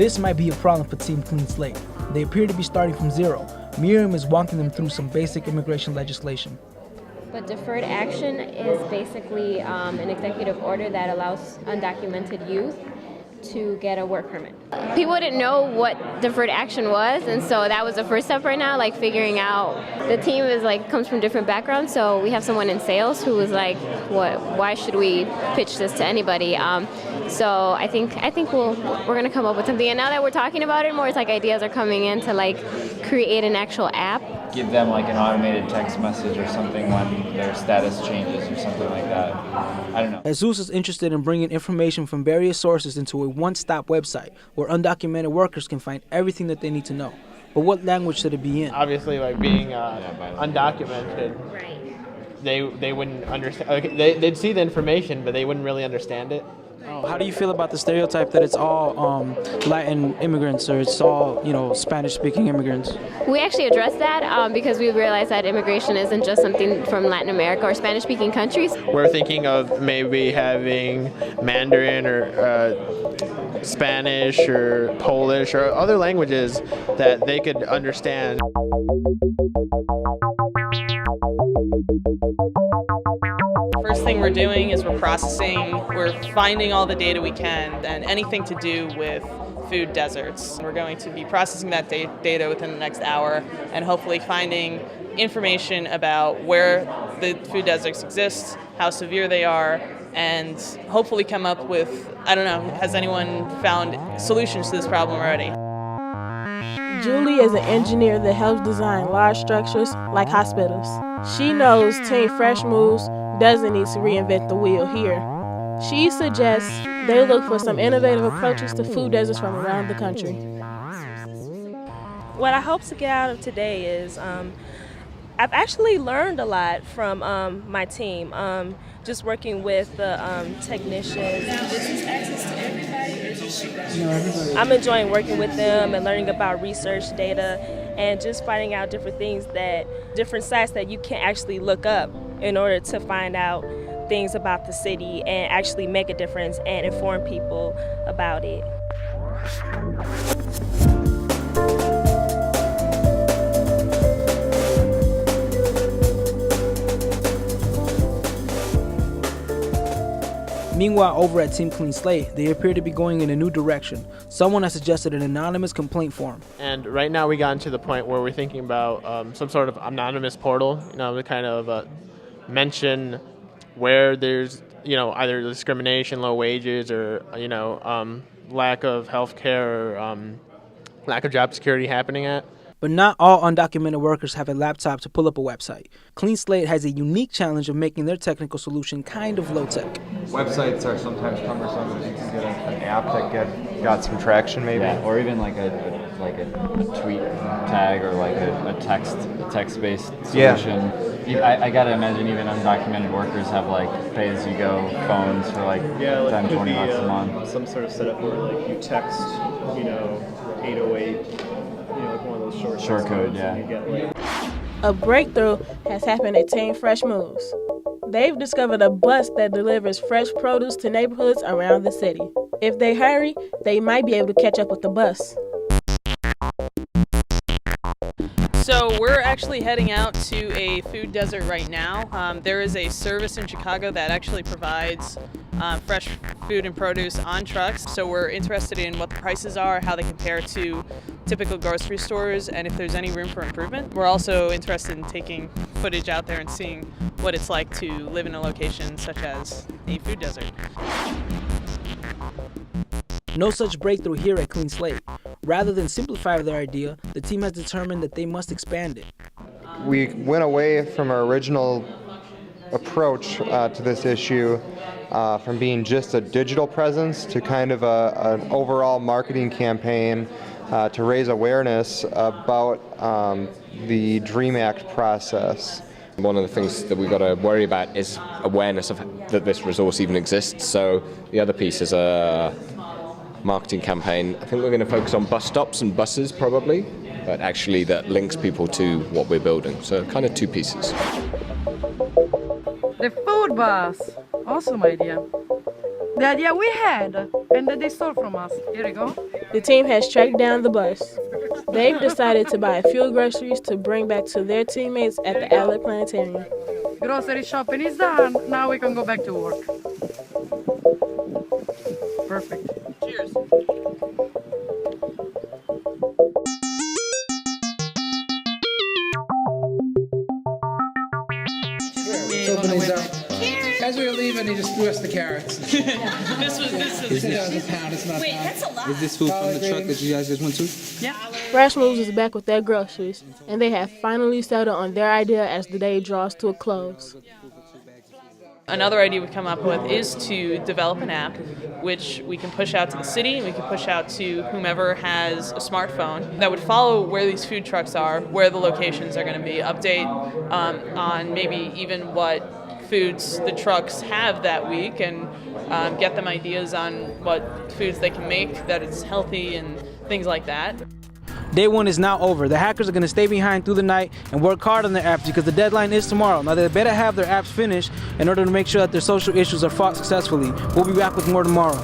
This might be a problem for Team Clean Slate. They appear to be starting from zero. Miriam is walking them through some basic immigration legislation. But deferred action is basically an executive order that allows undocumented youth to get a work permit. People didn't know what deferred action was, and so that was the first step right now, like figuring out. The team is comes from different backgrounds, so we have someone in sales who was like, why should we pitch this to anybody? So I think we're gonna come up with something, and now that we're talking about it more, it's like ideas are coming in to create an actual app. Give them an automated text message or something when their status changes or something like that. I don't know. Jesus is interested in bringing information from various sources into a one-stop website where undocumented workers can find everything that they need to know. But what language should it be in? Obviously, being undocumented, Right. they wouldn't understand. Okay, they'd see the information, but they wouldn't really understand it. How do you feel about the stereotype that it's all Latin immigrants or it's all, Spanish-speaking immigrants? We actually addressed that because we realized that immigration isn't just something from Latin America or Spanish-speaking countries. We're thinking of maybe having Mandarin or Spanish or Polish or other languages that they could understand. First thing we're doing is we're finding all the data we can and anything to do with food deserts. We're going to be processing that data within the next hour and hopefully finding information about where the food deserts exist, how severe they are, and hopefully come up with, has anyone found solutions to this problem already? Julie is an engineer that helps design large structures like hospitals. She knows Team Fresh Moves doesn't need to reinvent the wheel here. She suggests they look for some innovative approaches to food deserts from around the country. What I hope to get out of today is I've actually learned a lot from my team, just working with the technicians. Now, is this access to everybody or just you guys? No, everybody. I'm enjoying working with them and learning about research data and just finding out different sites that you can actually look up in order to find out things about the city and actually make a difference and inform people about it. Meanwhile, over at Team Clean Slate, they appear to be going in a new direction. Someone has suggested an anonymous complaint form. And right now we gotten to the point where we're thinking about some sort of anonymous portal, to kind of mention where there's, either discrimination, low wages, or, lack of health care or lack of job security happening at. But not all undocumented workers have a laptop to pull up a website. Clean Slate has a unique challenge of making their technical solution kind of low-tech. Websites are sometimes cumbersome, but you can get an app that got some traction maybe. Yeah, or even a tweet tag or a text-based solution. Yeah. I gotta imagine even undocumented workers have pay-as-you-go phones for $10, $20 a month. Some sort of setup where you text, 808. One of those short code, yeah. A breakthrough has happened at Team Fresh Moves. They've discovered a bus that delivers fresh produce to neighborhoods around the city. If they hurry, they might be able to catch up with the bus. So we're actually heading out to a food desert right now. There is a service in Chicago that actually provides fresh food and produce on trucks. So we're interested in what the prices are, how they compare to typical grocery stores, and if there's any room for improvement. We're also interested in taking footage out there and seeing what it's like to live in a location such as a food desert. No such breakthrough here at Clean Slate. Rather than simplify their idea, the team has determined that they must expand it. We went away from our original approach to this issue from being just a digital presence to kind of an overall marketing campaign to raise awareness about the DREAM Act process. One of the things that we've got to worry about is awareness of that this resource even exists. So the other piece is a marketing campaign. I think we're going to focus on bus stops and buses probably, but actually that links people to what we're building. So kind of two pieces. The food bus. Awesome idea. The idea we had, and that they stole from us. Here we go. The team has tracked down the bus. They've decided to buy a few groceries to bring back to their teammates at the Adler Planetarium. Grocery shopping is done. Now we can go back to work. Perfect. Cheers. As we were leaving, he just threw us the carrots. This is a pound. It's not. Wait, that's a lot. Is this food from the truck that you guys just went to? Yeah. Fresh Moves is back with their groceries, and they have finally settled on their idea as the day draws to a close. Another idea we come up with is to develop an app which we can push out to the city and we can push out to whomever has a smartphone that would follow where these food trucks are, where the locations are going to be, update on maybe even what foods the trucks have that week, and get them ideas on what foods they can make that is healthy and things like that. Day one is now over. The hackers are going to stay behind through the night and work hard on their apps because the deadline is tomorrow. Now they better have their apps finished in order to make sure that their social issues are fought successfully. We'll be back with more tomorrow.